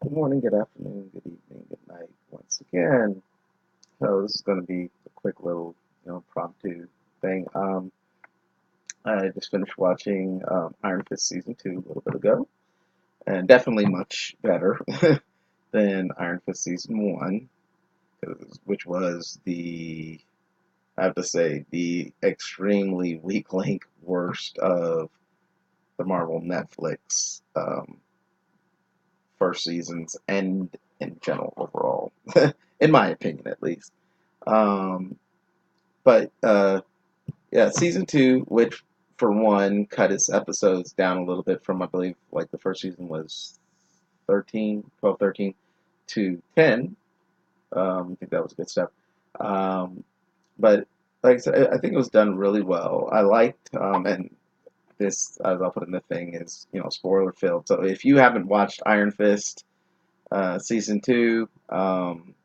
Good morning, good afternoon, good evening, good night once again. So this is going to be a quick little, impromptu thing. I just finished watching Iron Fist season 2 a little bit ago, and definitely much better than Iron Fist season 1, which was I have to say, the extremely weak link worst of the Marvel Netflix first seasons and in general overall, in my opinion at least. Um, but yeah, season 2, which for one cut its episodes down a little bit from, I believe, like the first season was 13 to 10. I think that was a good step. Um, but like I said, I think it was done really well. I liked, and this, as I'll put in the thing, is, spoiler filled. So if you haven't watched Iron Fist season 2,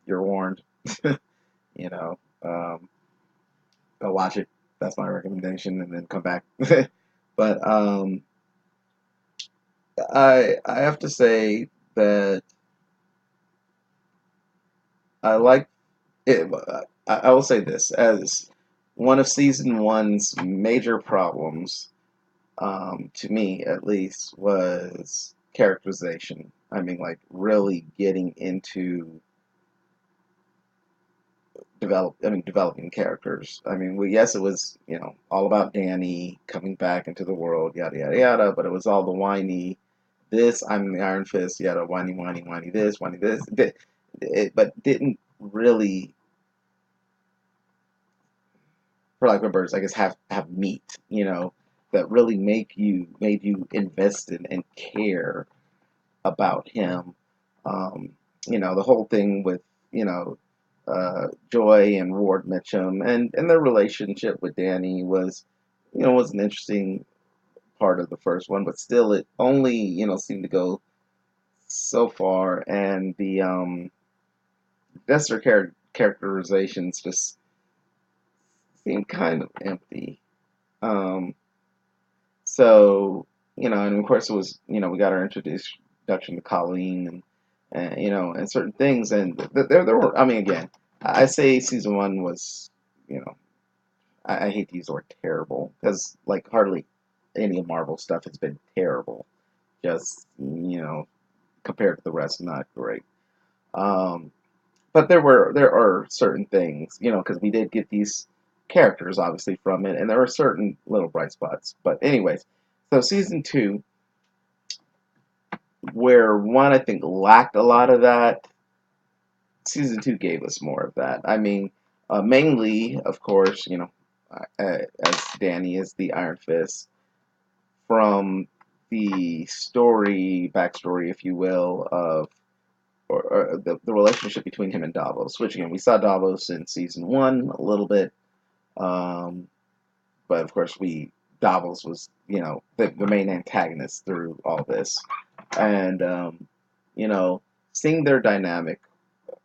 you're warned. you know, um, Go watch it. That's my recommendation, and then come back. But I have to say that I like it. I will say this as one of season one's major problems, to me at least, was characterization. I mean, like really getting into developing characters. I mean, yes, it was, all about Danny coming back into the world, yada yada yada, but it was all the whiny, this, I'm the Iron Fist, yada, whiny, whiny, whiny this, whiny this, but didn't really, for lack of words, I guess, have meat, that really made you invested and care about him. Um, the whole thing with, you know, Joy and Ward Mitchum and their relationship with Danny was an interesting part of the first one, but still it only, seemed to go so far, and the Dexter characterizations just seemed kind of empty. Um, so, and of course it was, we got our introduction to Colleen and certain things, and there were, I mean, again, I say season one was, you know, I hate to use the word terrible because like hardly any of Marvel stuff has been terrible. Just compared to the rest, not great. Um, but there are certain things, because we did get these characters obviously from it, and there were certain little bright spots. But anyways, so season 2, where one I think lacked a lot of that, season 2 gave us more of that. I mean, mainly, of course, as Danny is the Iron Fist, from the backstory, if you will, of or the relationship between him and Davos. Which again, we saw Davos in season 1 a little bit, um, but of course, Davos was the main antagonist through all this, and you know, seeing their dynamic,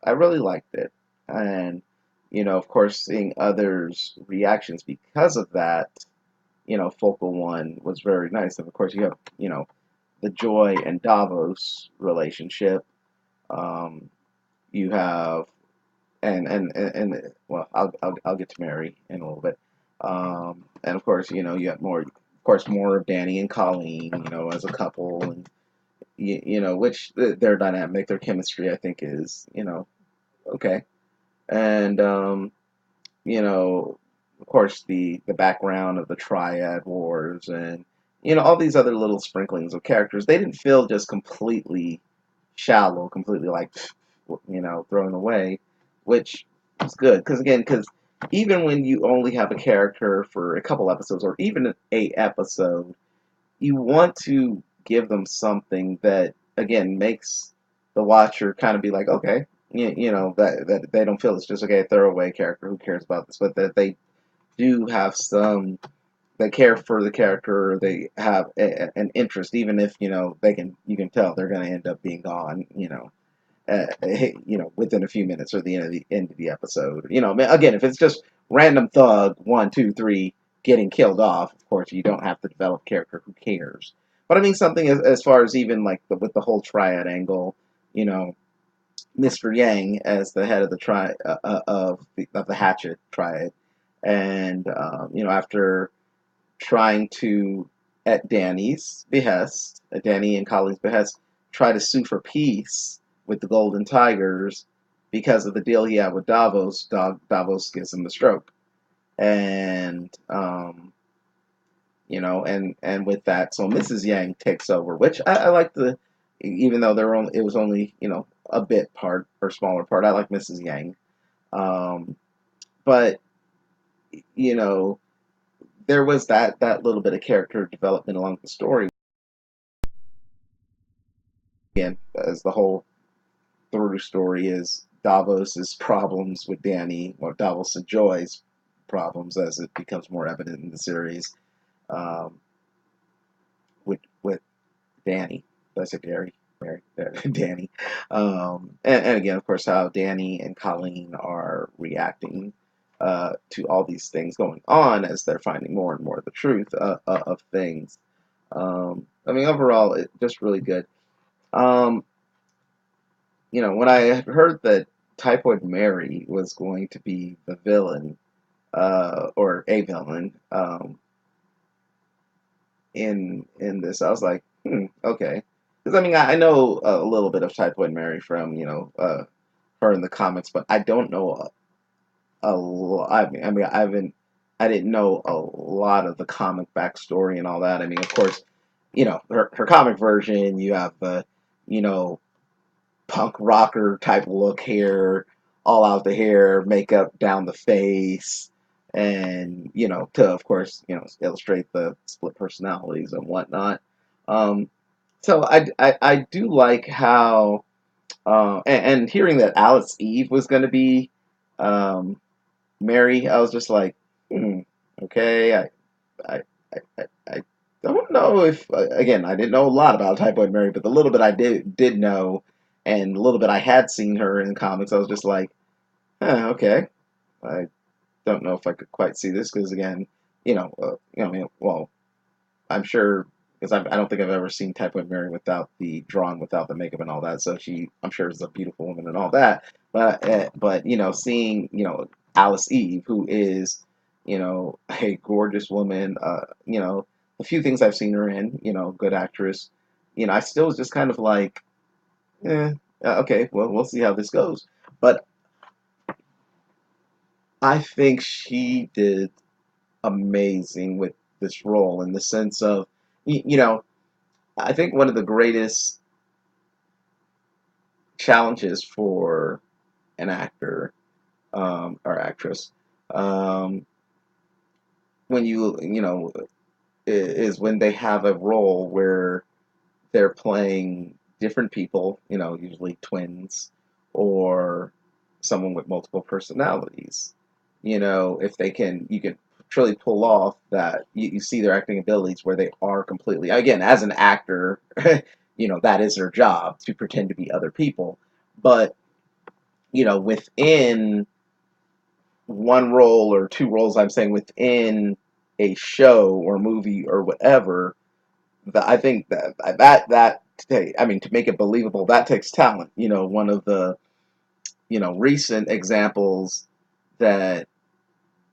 I really liked it, and of course, seeing others' reactions because of that, Focal One was very nice, and of course, you have the Joy and Davos relationship. Um, you have and well, I'll get to Mary in a little bit. And of course, you have more of Danny and Colleen, as a couple, and which their dynamic, their chemistry, I think is okay. And of course, the background of the Triad Wars and all these other little sprinklings of characters, they didn't feel just completely shallow, completely like thrown away, which is good because even when you only have a character for a couple episodes or even a episode, you want to give them something that again makes the watcher kind of be like, okay, that they don't feel it's just okay, a throwaway character, who cares about this, but that they do have some, they care for the character, or they have an interest, even if you can tell they're going to end up being gone, within a few minutes or the end of the episode. Again, if it's just random thug 1, 2, 3 getting killed off, of course you don't have to develop character. Who cares? But I mean something as far as even like with the whole triad angle. you know, Mr. Yang as the head of the of the Hatchet triad, and after trying to, at Danny's behest, at Danny and Colleen's behest, try to sue for peace with the Golden Tigers because of the deal he had with Davos. Davos gives him the stroke, and and with that, so Mrs. Yang takes over, which I like the, even though it was only a bit part or smaller part. I like Mrs. Yang, but you know there was that little bit of character development along the story. Again, as the whole through story is Davos's problems with Danny, or Davos and Joy's problems as it becomes more evident in the series, um, with Danny. Did I say Gary? Mary, Danny. And again, of course, how Danny and Colleen are reacting to all these things going on as they're finding more and more of the truth of things. I mean, overall, it's just really good. Um, when I heard that Typhoid Mary was going to be the villain, or a villain, in this, I was like, okay. Because I mean, I know a little bit of Typhoid Mary from her in the comics, but I don't know a lot. I didn't know a lot of the comic backstory and all that. I mean, of course, her comic version, you have the you know punk rocker type look hair, all out the hair, makeup down the face, and to of course illustrate the split personalities and whatnot. Um, so I do like how and hearing that Alice Eve was going to be um, Mary, I was just like, okay, I, I don't know if again I didn't know a lot about Typhoid Mary, but the little bit I did know, and the little bit I had seen her in comics, I was just like, okay, I don't know if I could quite see this because again, I mean, well, I'm sure because I don't think I've ever seen Typhoid Mary without the drawing, without the makeup and all that. So I'm sure, is a beautiful woman and all that. But seeing Alice Eve, who is a gorgeous woman, a few things I've seen her in, good actress. I still was just kind of like, okay, well, we'll see how this goes. But I think she did amazing with this role in the sense of, I think one of the greatest challenges for an actor or actress, um, when is when they have a role where they're playing different people, usually twins or someone with multiple personalities. If you can truly pull off that, you see their acting abilities where they are completely, again, as an actor, that is their job to pretend to be other people. But, within one role or two roles, I'm saying within a show or movie or whatever, I think I mean, to make it believable, that takes talent. One of the recent examples that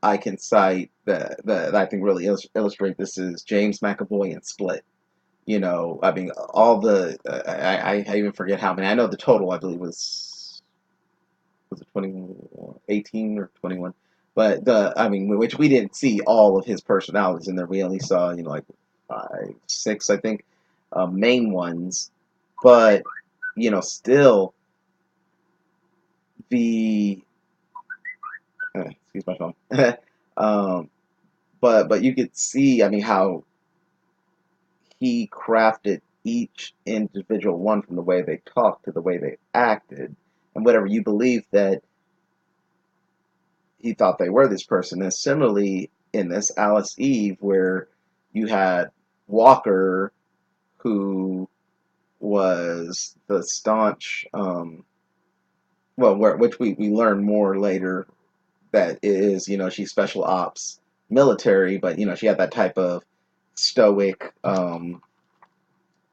I can cite that I think really illustrate this is James McAvoy in Split. I mean, all the I even forget how many. I know the total. I believe was it 18 or 21. But I mean, which we didn't see all of his personalities in there. We only saw like 5, 6, I think, main ones. But still the excuse my phone. um, but you could see, I mean, how he crafted each individual one, from the way they talked to the way they acted, and whatever you believe that he thought they were this person. And similarly, in this Alice Eve, where you had Walker, who was the staunch, which we learn more later that is, she's special ops military, but she had that type of stoic,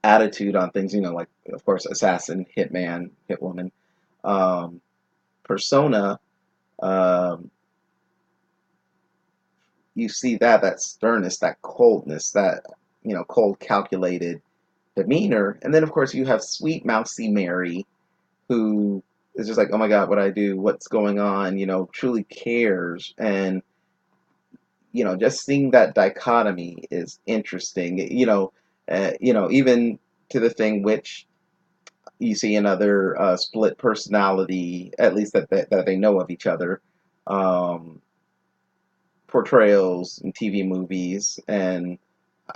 attitude on things. You know, like of course, assassin, hitman, hitwoman, um, persona. Um, you see that sternness, that coldness, that cold, calculated demeanor, and then of course you have sweet, mousy Mary, who is just like, oh my God, what I do, what's going on, truly cares, and just seeing that dichotomy is interesting. Even to the thing which you see another split personality, at least that they know of each other. Um, Portrayals in TV movies, and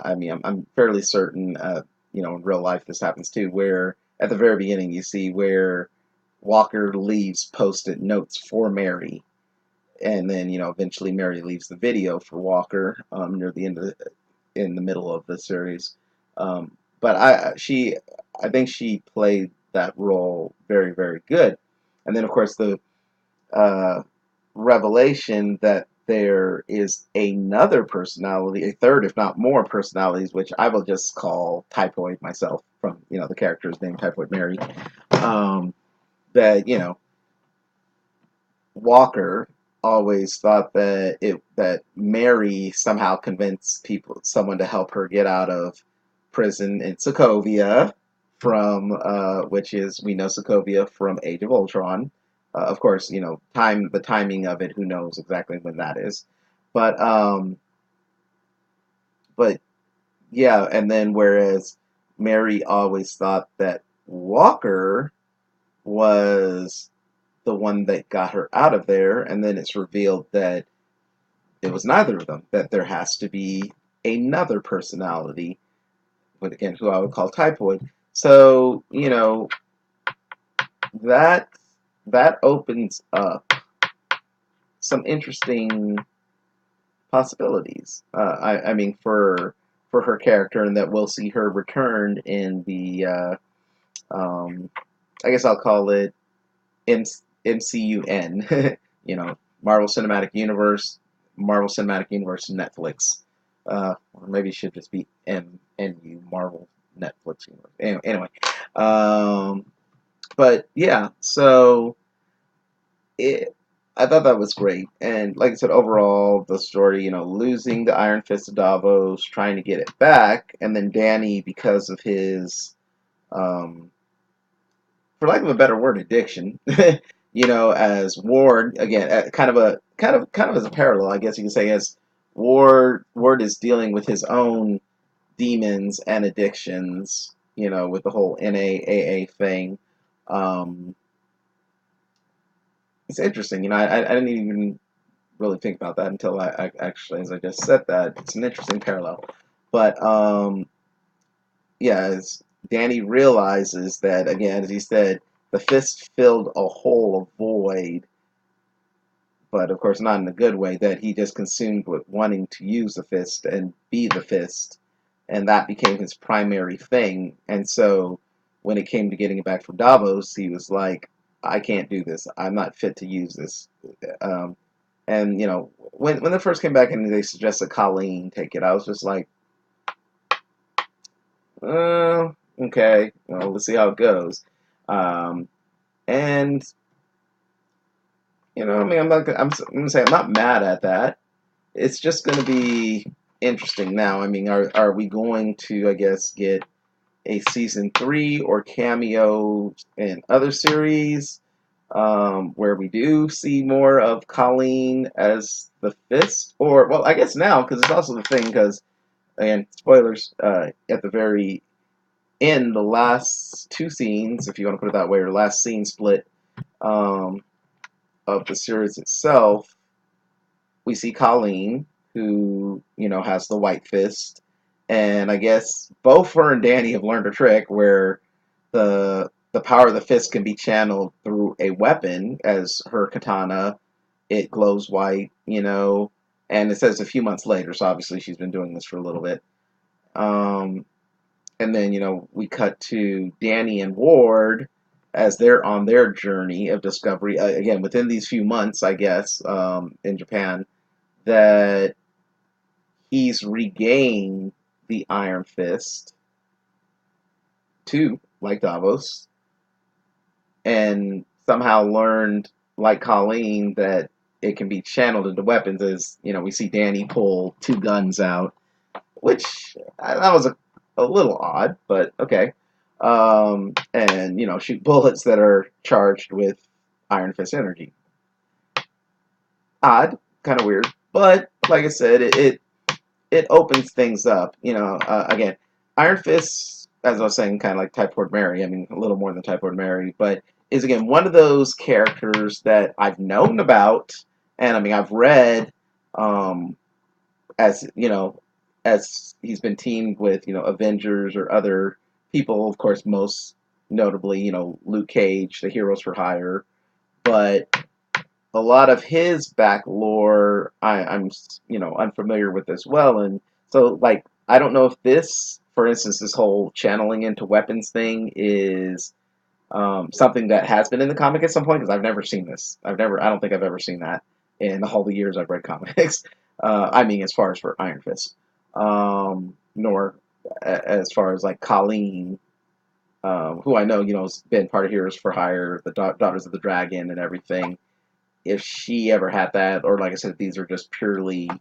I mean, I'm fairly certain, in real life this happens too, where at the very beginning you see where Walker leaves post-it notes for Mary, and then eventually Mary leaves the video for Walker near the end of in the middle of the series. But I think she played that role very, very good, and then of course the uh, revelation that there is another personality, a third, if not more, personalities, which I will just call Typhoid myself, from the character's name, Typhoid Mary. Um, that Walker always thought that Mary somehow convinced someone to help her get out of prison in Sokovia, from which is, we know Sokovia from Age of Ultron. Of course, the timing of it, who knows exactly when that is. But but yeah, and then whereas Mary always thought that Walker was the one that got her out of there, and then it's revealed that it was neither of them, that there has to be another personality, but again, who I would call Typhoid. So, that that opens up some interesting possibilities. I mean, for her character, and that we'll see her return in the um, I guess I'll call it MCUN, Marvel Cinematic Universe, Marvel Cinematic Universe Netflix. Or maybe it should just be MNU, Marvel Netflix Universe. Anyway, um, but yeah, so it, I thought that was great, and like I said, overall the story, losing the Iron Fist of Davos, trying to get it back, and then Danny, because of his um, for lack of a better word, addiction. As Ward, again, kind of as a parallel, I guess you could say, as Ward is dealing with his own demons and addictions. With the whole NAAA thing. Um, it's interesting. I didn't even really think about that until I actually, as I just said that, it's an interesting parallel. But yeah, as Danny realizes that, again, as he said, the fist filled a hole, a void, but of course not in a good way, that he just consumed with wanting to use the fist and be the fist, and that became his primary thing. And so when it came to getting it back from Davos, he was like, I can't do this. I'm not fit to use this. Um, and when they first came back and they suggested Colleen take it, I was just like, okay, well, let's see how it goes. Um, and I mean, I'm gonna say I'm not mad at that. It's just gonna be interesting now. I mean, are we going to, I guess, get a season 3 or cameo in other series, where we do see more of Colleen as the Fist? Or, well, I guess now, because it's also the thing, because, again, spoilers, at the very end, the last two scenes, if you want to put it that way, or last scene split um, of the series itself, we see Colleen, who has the White Fist, and I guess both her and Danny have learned a trick where the power of the fist can be channeled through a weapon, as her katana, it glows white, and it says a few months later, so obviously she's been doing this for a little bit. Um, and then we cut to Danny and Ward as they're on their journey of discovery, again within these few months, I guess, in Japan, that he's regained the Iron Fist, too, like Davos, and somehow learned, like Colleen, that it can be channeled into weapons. As we see Danny pull two guns out, which that was a little odd, but okay. And shoot bullets that are charged with Iron Fist energy. Odd, kind of weird, but like I said, it opens things up. Again, Iron Fist, as I was saying, kind of like Typhoid Mary. I mean, a little more than Typhoid Mary, but is again one of those characters that I've known about, and I mean I've read, um, as as he's been teamed with Avengers or other people. Of course, most notably Luke Cage, the Heroes for Hire, but a lot of his back lore I'm unfamiliar with as well, and so like I don't know if this, for instance, this whole channeling into weapons thing is something that has been in the comic at some point because I've never seen this. I don't think I've ever seen that in all the years I've read comics. I mean, as far as for Iron Fist, nor as far as like Colleen, who I know has been part of Heroes for Hire, the Daughters of the Dragon, and everything, if she ever had that, or like I said, these are just purely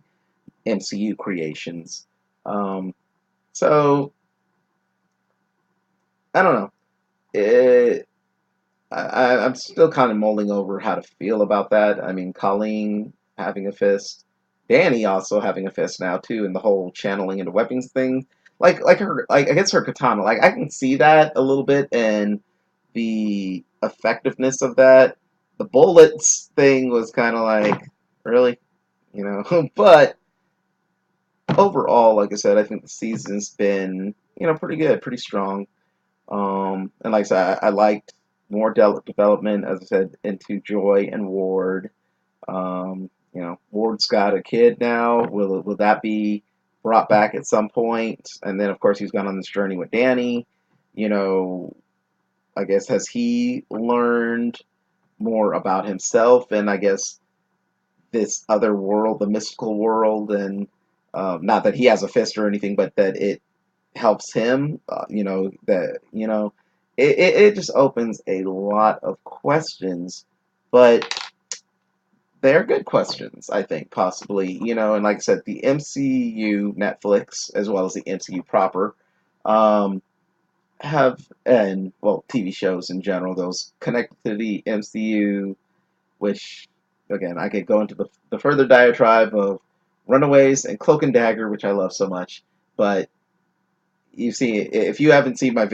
MCU creations. Um, so I don't know. I'm still kind of mulling over how to feel about that. I mean, Colleen having a fist, Danny also having a fist now too, and the whole channeling into weapons thing. Like her, like I guess her katana. Like I can see that a little bit and the effectiveness of that. The bullets thing was kind of like really, but overall, like I said, I think the season's been pretty good, pretty strong. And like I said, I liked more development, as I said, into Joy and Ward. Ward's got a kid now. Will that be brought back at some point? And then, of course, he's gone on this journey with Danny. You know, I guess has he learned more about himself and I guess this other world, the mystical world, and not that he has a fist or anything, but that it helps him. That it just opens a lot of questions, but they're good questions, I think, possibly. And like I said, the MCU, Netflix, as well as the MCU proper, um, have, and well, TV shows in general, those connected to the MCU, which again I could go into the further diatribe of Runaways and Cloak and Dagger, which I love so much, but you see, if you haven't seen my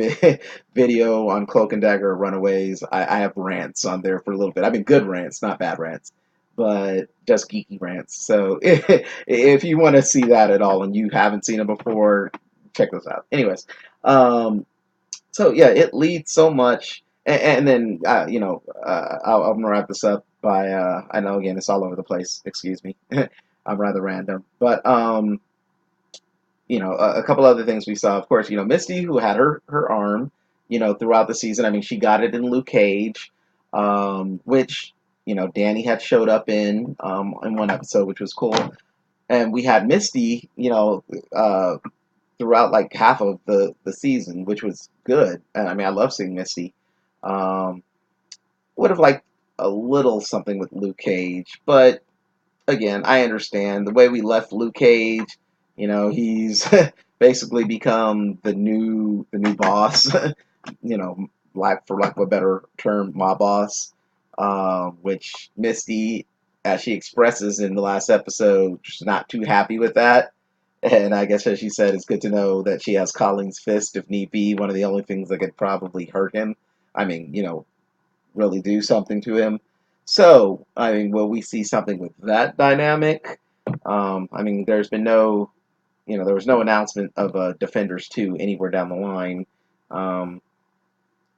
video on Cloak and Dagger or Runaways, I have rants on there for a little bit. I mean, good rants, not bad rants, but just geeky rants. So if you want to see that at all and you haven't seen it before, check those out. Anyways, so yeah, it leads so much, and then I'm gonna wrap this up by I know again it's all over the place. Excuse me, I'm rather random, but a couple other things we saw. Of course, Misty, who had her arm, throughout the season. I mean, she got it in Luke Cage, which Danny had showed up in one episode, which was cool. And we had Misty, throughout like half of the season, which was good. And I mean, I love seeing Misty. Um, would have liked a little something with Luke Cage, but again, I understand the way we left Luke Cage. He's basically become the new boss. For lack of a better term, my boss. Which Misty, as she expresses in the last episode, she's not too happy with that. And I guess, as she said, it's good to know that she has Colleen's fist if need be. One of the only things that could probably hurt him. I mean, really do something to him. So, I mean, will we see something with that dynamic? I mean, there was no announcement of Defenders 2 anywhere down the line. Um,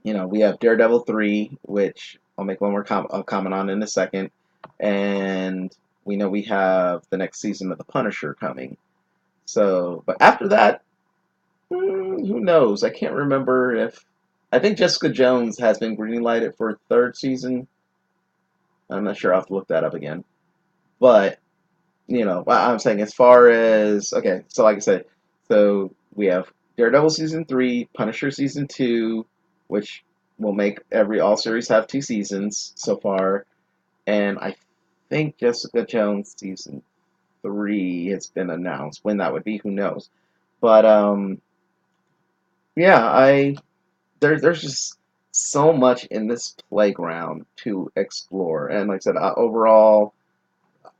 we have Daredevil 3, which I'll make one more comment on in a second. And we know we have the next season of The Punisher coming. So, but after that, who knows? I can't remember if. I think Jessica Jones has been greenlighted for a third season. I'm not sure. I'll have to look that up again. But, I'm saying as far as. Okay, so like I said, so we have Daredevil season 3, Punisher season 2, which will make every all series have 2 seasons so far, and I think Jessica Jones season 3 has been announced. When that would be, who knows? But yeah, I there's just so much in this playground to explore, and like I said, overall,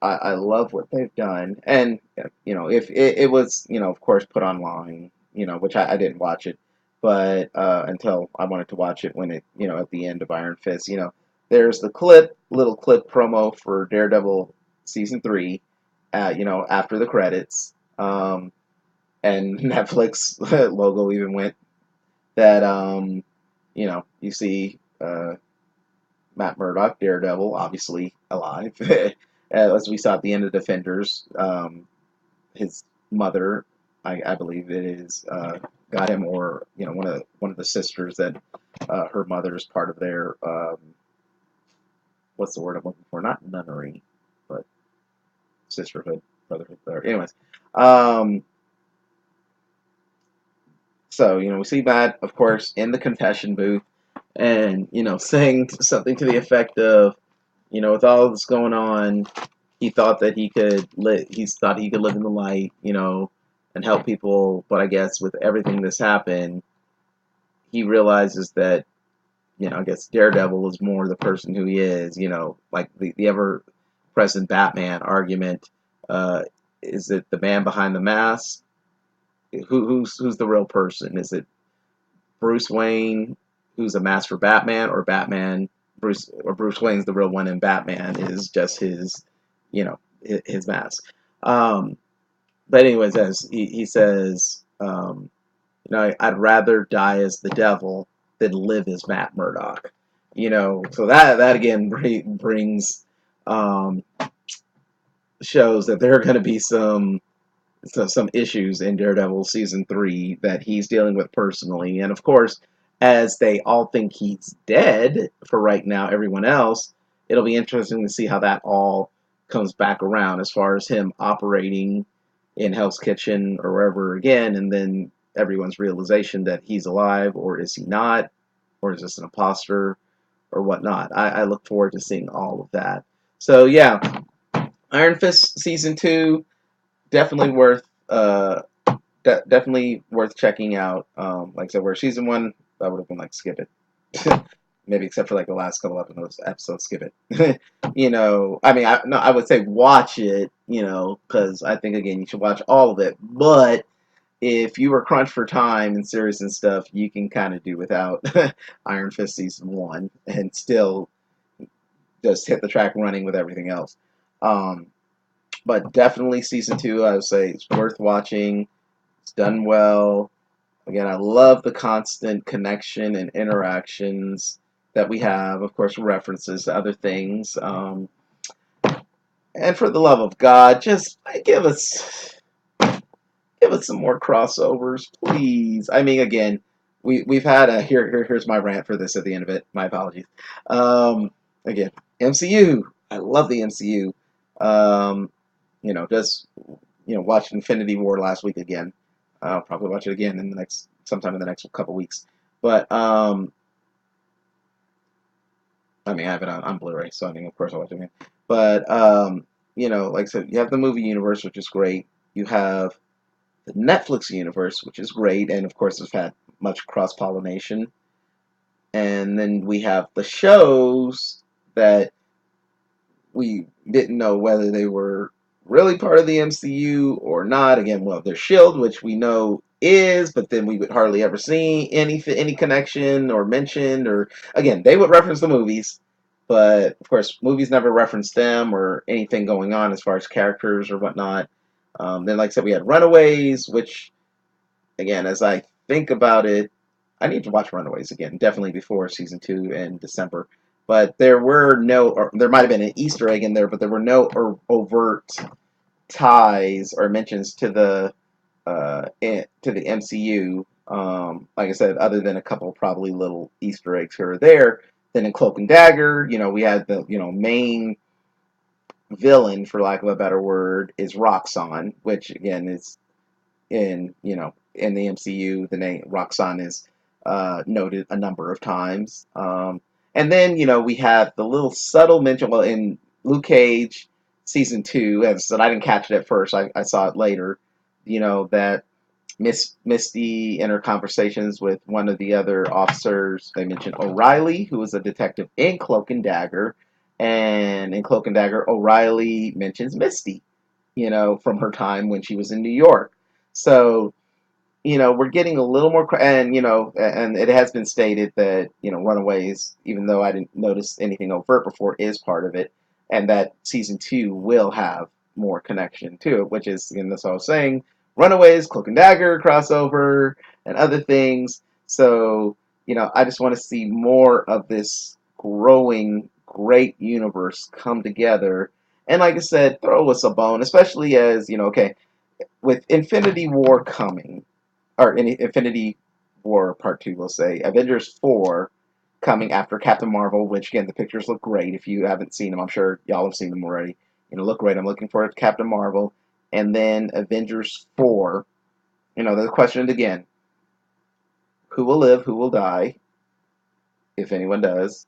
I love what they've done. And if it was, of course, put online, which I didn't watch it, but until I wanted to watch it when it, at the end of Iron Fist, there's the little clip promo for Daredevil season 3, after the credits, and Netflix logo even went that, you see Matt Murdock, Daredevil, obviously alive. As we saw at the end of Defenders, his mother, I believe it is, got him, or one of the sisters that her mother is part of their what's the word I'm looking for? Not nunnery, but sisterhood, brotherhood. Anyways, um, so we see Matt, of course, in the confession booth, and saying something to the effect of, with all this going on, he thought that he thought he could live in the light, and help people. But I guess with everything that's happened, he realizes that, I guess Daredevil is more the person who he is, like the ever present Batman argument. Uh, is it the man behind the mask? Who's the real person? Is it Bruce Wayne, who's a mask for Batman, or Bruce Wayne's the real one, and Batman is just his, his mask. Um, but anyways, as he says, I'd rather die as the devil than live as Matt Murdock. So that again brings, um, shows that there are going to be some issues in Daredevil season 3 that he's dealing with personally, and of course, as they all think he's dead for right now, everyone else, it'll be interesting to see how that all comes back around as far as him operating in Hell's Kitchen or wherever again, and then everyone's realization that he's alive, or is he not, or is this an imposter, or whatnot. I look forward to seeing all of that. So yeah, Iron Fist season 2, definitely worth definitely worth checking out. Like I said, where season 1, I would have been like, skip it. Maybe except for like the last couple of episodes, skip it. I mean, no, I would say watch it, because I think again you should watch all of it. But if you were crunched for time and series and stuff, you can kind of do without Iron Fist season 1 and still just hit the track running with everything else. Um, but definitely season 2, I would say it's worth watching. It's done well. Again, I love the constant connection and interactions that we have. Of course, references to other things. And for the love of God, just give us some more crossovers, please. I mean, again, we've had a here's my rant for this at the end of it. My apologies. Again, MCU. I love the MCU. Um, just watched Infinity War last week again. I'll probably watch it again in the next sometime in the next couple weeks. But I mean, I have it on Blu-ray, so I mean, of course, I'll watch it again. But like I said, you have the movie universe, which is great. You have the Netflix universe, which is great, and of course, it's had much cross-pollination. And then we have the shows that we didn't know whether they were really part of the MCU or not. Again, well, there's Shield, which we know is, but then we would hardly ever see any connection or mentioned, or again, they would reference the movies, but of course, movies never reference them or anything going on as far as characters or whatnot. Then, like I said, we had Runaways, which again, as I think about it, I need to watch Runaways again, definitely before season 2 in December. But there were no, or there might have been an Easter egg in there, but there were no overt ties or mentions to the MCU. Like I said, other than a couple probably little Easter eggs here or there. Then in Cloak and Dagger, we had the main villain, for lack of a better word, is Roxxon, which again is in in the MCU, the name Roxxon is noted a number of times. And then, we have the little subtle mention, well, in Luke Cage season two, as I said, I didn't catch it at first, I saw it later, that Misty in her conversations with one of the other officers, they mentioned O'Reilly, who was a detective in Cloak and Dagger. And in Cloak and Dagger, O'Reilly mentions Misty, from her time when she was in New York. So, we're getting a little more, and and it has been stated that Runaways, even though I didn't notice anything overt before, is part of it, and that season two will have more connection to it, which is, again, that's what I was saying, Runaways, Cloak and Dagger crossover, and other things. So, I just want to see more of this growing great universe come together, and like I said, throw us a bone, especially as okay, with Infinity War coming, or Infinity War Part 2, we'll say, Avengers 4 coming after Captain Marvel, which, again, the pictures look great. If you haven't seen them, I'm sure y'all have seen them already. Look great. I'm looking forward to Captain Marvel. And then Avengers 4, the question again, who will live, who will die, if anyone does,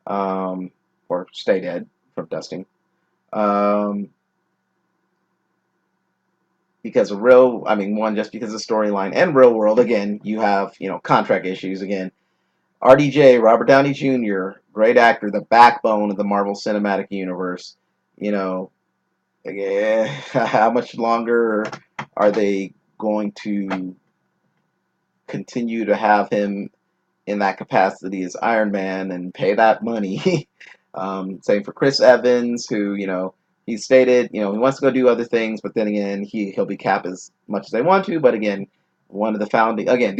um, or stay dead from dusting. Um, because one, just because of storyline and real world, again, you have, contract issues again. RDJ, Robert Downey Jr., great actor, the backbone of the Marvel Cinematic Universe. You know, how much longer are they going to continue to have him in that capacity as Iron Man and pay that money? Same for Chris Evans, who, he stated, he wants to go do other things, but then again, he'll be capped as much as they want to. But again, one of the founding, again,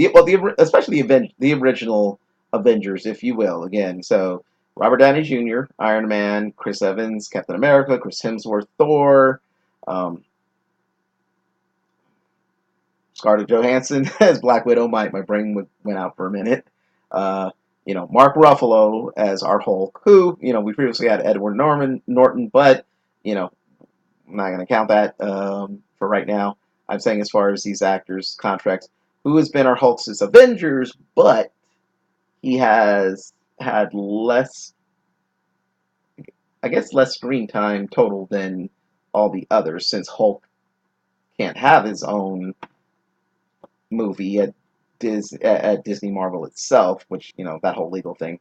especially the original Avengers, if you will, again. So Robert Downey Jr., Iron Man, Chris Evans, Captain America, Chris Hemsworth, Thor, um, Scarlett Johansson as Black Widow. My brain went out for a minute. Uh, Mark Ruffalo as our Hulk, who, we previously had Edward Norton, but, I'm not going to count that for right now. I'm saying as far as these actors' contracts, who has been our Hulk since Avengers, but he has had less, I guess, less screen time total than all the others, since Hulk can't have his own movie at Disney Marvel itself, which, that whole legal thing.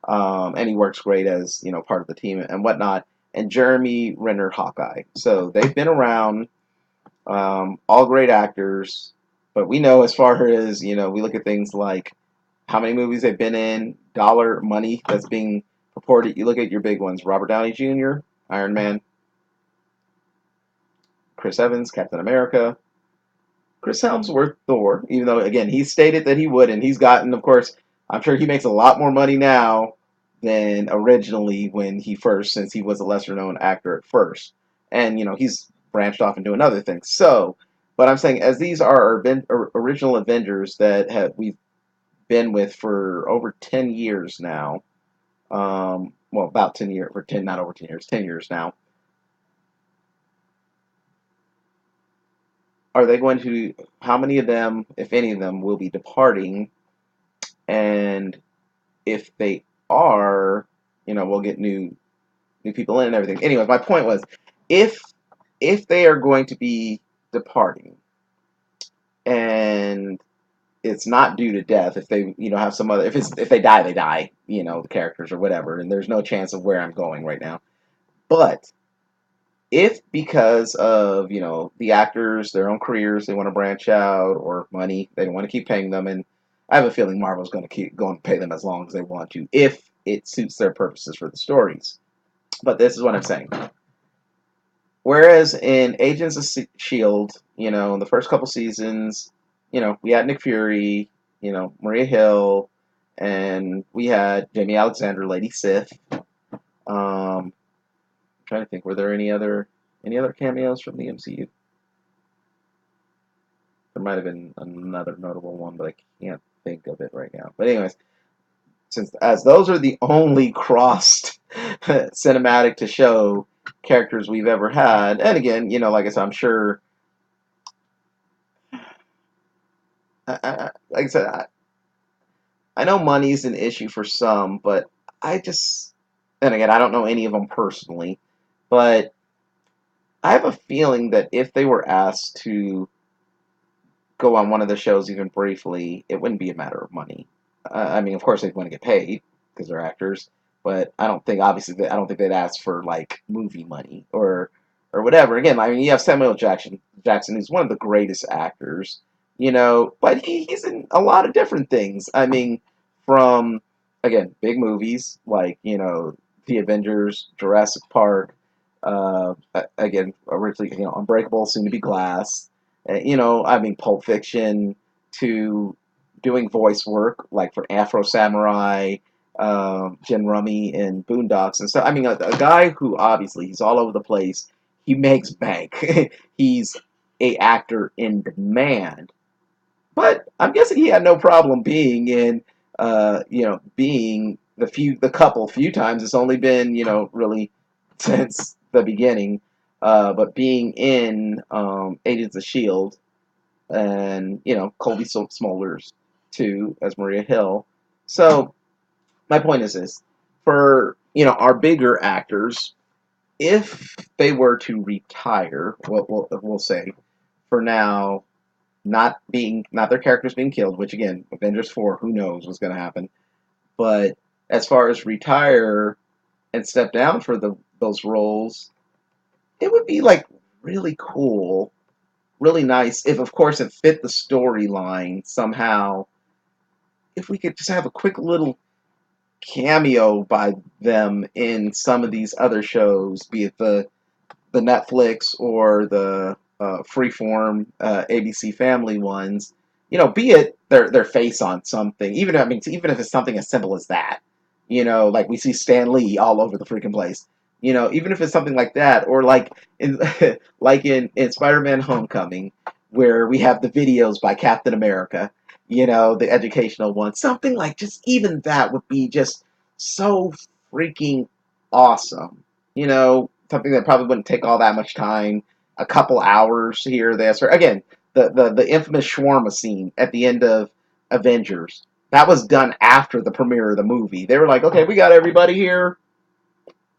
And he works great as, part of the team and whatnot. And Jeremy Renner, Hawkeye. So they've been around, all great actors, but we know, as far as, we look at things like how many movies they've been in, dollar money that's being purported. You look at your big ones: Robert Downey Jr., Iron Man, Chris Evans, Captain America, Chris Helmsworth, Thor, even though, again, he stated that he would, and he's gotten, of course, I'm sure he makes a lot more money now than originally when since he was a lesser known actor at first. And, he's branched off and doing other things. So, but I'm saying, as these are our original Avengers that we've been with for over 10 years now, well, about 10 years, or 10, not over 10 years, 10 years now, are they going to, how many of them, if any of them, will be departing? And if they are, we'll get new people in and everything. Anyways, my point was, if they are going to be departing, and it's not due to death, if they have some other, if they die, they die, the characters or whatever, and there's no chance of where I'm going right now. But if, because of the actors, their own careers, they want to branch out, or money, they don't want to keep paying them, and I have a feeling Marvel's going to keep going to pay them as long as they want to, if it suits their purposes for the stories. But this is what I'm saying. Whereas in Agents of Shield, in the first couple seasons, we had Nick Fury, Maria Hill, and we had Jamie Alexander, Lady Sif. I'm trying to think, were there any other cameos from the MCU? There might have been another notable one, but I can't think of it right now. But anyways, since as those are the only crossed cinematic to show characters we've ever had, and again, like I said, I'm sure like I said, I know money's an issue for some, but I just, and again, I don't know any of them personally, but I have a feeling that if they were asked to go on one of the shows even briefly, it wouldn't be a matter of money. I mean, of course they'd want to get paid because they're actors, but I don't think obviously I don't think they'd ask for like movie money or whatever. Again, I mean, you have Samuel Jackson, who's one of the greatest actors, but he's in a lot of different things. I mean, from again big movies like the Avengers, Jurassic Park, again originally Unbreakable, soon to be Glass. I mean, Pulp Fiction to doing voice work like for Afro Samurai, Jim Rummy in Boondocks and stuff. I mean, a guy who obviously he's all over the place. He makes bank. He's a actor in demand. But I'm guessing he had no problem being in, being the couple few times. It's only been, really since the beginning. But being in Agents of Shield and Colby Smulders too as Maria Hill. So my point is this: for our bigger actors, if they were to retire, we'll say for now, not their characters being killed, which again, Avengers 4, who knows what's going to happen. But as far as retire and step down for those roles, it would be like really cool, really nice if, of course, it fit the storyline somehow. If we could just have a quick little cameo by them in some of these other shows, be it the Netflix or the Freeform ABC Family ones, be it their face on something. Even I mean, even if it's something as simple as that, like we see Stan Lee all over the freaking place. Even if it's something like that, or like in like in Spider-Man: Homecoming, where we have the videos by Captain America, the educational one, something like just even that would be just so freaking awesome. Something that probably wouldn't take all that much time, a couple hours here, this, or again, the infamous shawarma scene at the end of Avengers. That was done after the premiere of the movie. They were like, okay, we got everybody here.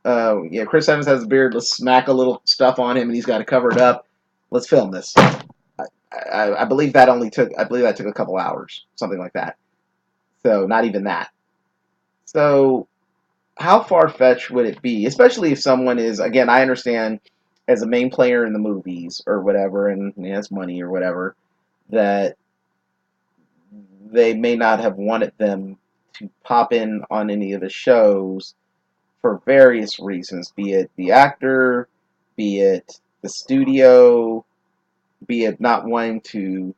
Yeah, Chris Evans has a beard. Let's smack a little stuff on him, and he's got to cover it up. Let's film this. I believe that only took. I believe that took a couple hours, something like that. So not even that. So how far fetched would it be, especially if someone is, again, I understand as a main player in the movies or whatever, and he has money or whatever, that they may not have wanted them to pop in on any of the shows for various reasons, be it the actor, be it the studio, be it not wanting to.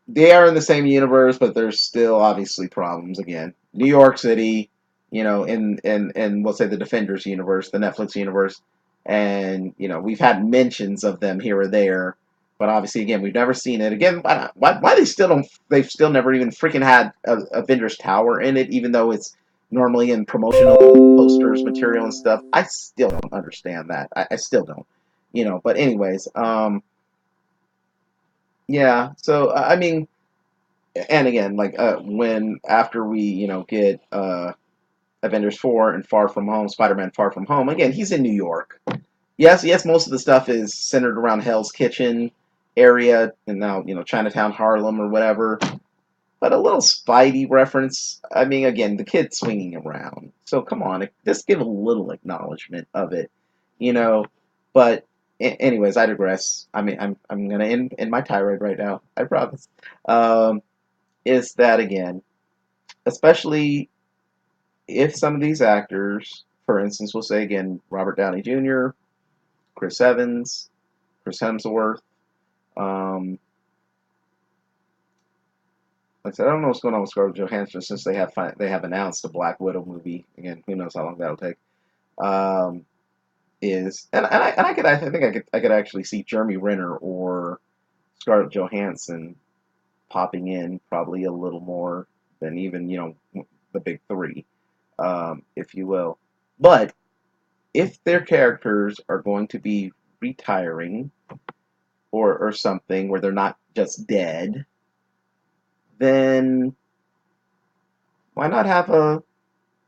They are in the same universe, but there's still obviously problems. Again, New York City, in we'll say the Defenders universe, the Netflix universe, and we've had mentions of them here or there, but obviously again we've never seen it. Again, why they still don't? They've still never even freaking had Avengers Tower in it, even though it's normally in promotional posters, material, and stuff. I still don't understand that. I still don't. But anyways, yeah. So I mean, and again, like when after we get Avengers 4 and Far From Home, Spider-Man Far From Home. Again, he's in New York. Yes, most of the stuff is centered around Hell's Kitchen area, and now Chinatown, Harlem, or whatever. But a little Spidey reference. I mean, again, the kid's swinging around, so come on, just give a little acknowledgement of it, you know. But anyways, I digress. I mean, I'm gonna end my tirade right now. I promise. Um, is that again, especially if some of these actors, for instance, we'll say again Robert Downey Jr., Chris Evans, Chris Hemsworth, um, like I said, I don't know what's going on with Scarlett Johansson since they have announced the Black Widow movie. Again, who knows how long that'll take. Um, I think I could actually see Jeremy Renner or Scarlett Johansson popping in probably a little more than even the big three, if you will. But if their characters are going to be retiring or something where they're not just dead, then why not have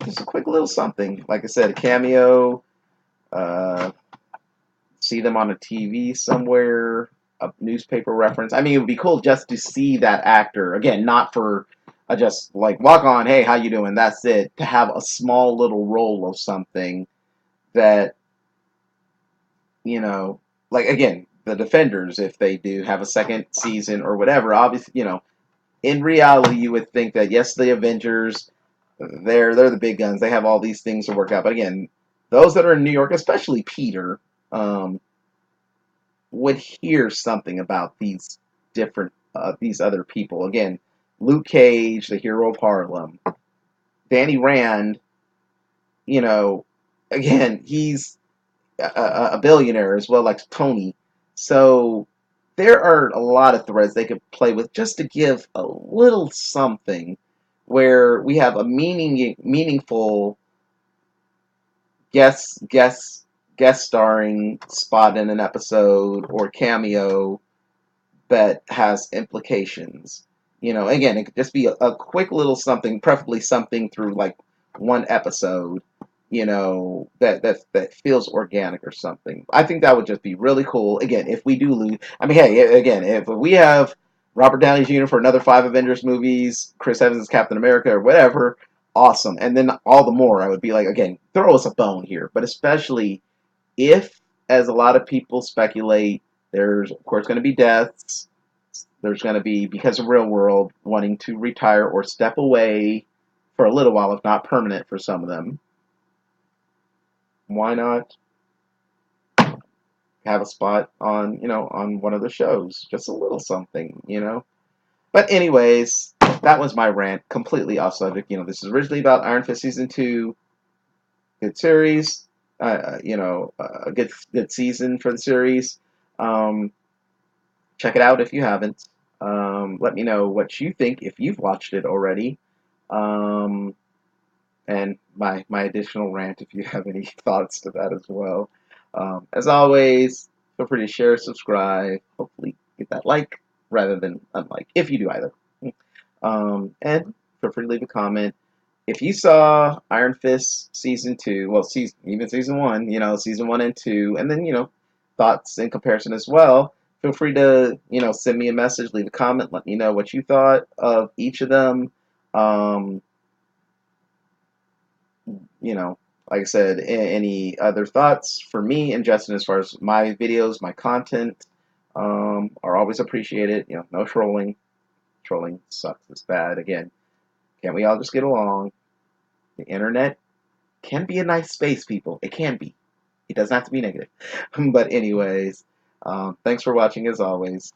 just a quick little something? Like I said, a cameo, uh, see them on a TV somewhere, a newspaper reference. I mean, it would be cool just to see that actor again, not for just like walk on, hey, how you doing? That's it. To have a small little role of something that like again, the Defenders, if they do have a second season or whatever, obviously, in reality, you would think that yes, the Avengers, they're the big guns. They have all these things to work out. But again, those that are in New York, especially Peter, um, would hear something about these other people. Again, Luke Cage, the hero of Harlem, Danny Rand. You know, again, he's a billionaire as well, like Tony. So there are a lot of threads they could play with just to give a little something where we have a meaningful guest guest guest starring spot in an episode or cameo that has implications. Again, it could just be a quick little something, preferably something through like one episode, that feels organic or something. I think that would just be really cool. Again, if we do lose, I mean, hey, again, if we have Robert Downey Jr. for another 5 Avengers movies, Chris Evans as Captain America or whatever, awesome. And then all the more, I would be like, again, throw us a bone here. But especially if, as a lot of people speculate, there's of course going to be deaths. There's going to be, because of real world, wanting to retire or step away for a little while, if not permanent for some of them. Why not have a spot on one of the shows? Just a little something. But anyways, that was my rant, completely off subject. This is originally about Iron Fist season 2. Good series. A good season for the series. Um, Check it out if you haven't. Let me know what you think if you've watched it already. Um, and my additional rant if you have any thoughts to that as well. As always, feel free to share, subscribe, hopefully get that like rather than unlike, if you do either. And feel free to leave a comment. If you saw Iron Fist season 2, well, even season 1, season 1 and 2, and then thoughts in comparison as well. Feel free to send me a message, leave a comment, let me know what you thought of each of them. Um, like I said, any other thoughts for me and Justin as far as my videos, my content, are always appreciated. No trolling. Trolling sucks. It's bad. Again, can't we all just get along? The internet can be a nice space, people. It can be. It doesn't have to be negative. But anyways, thanks for watching as always.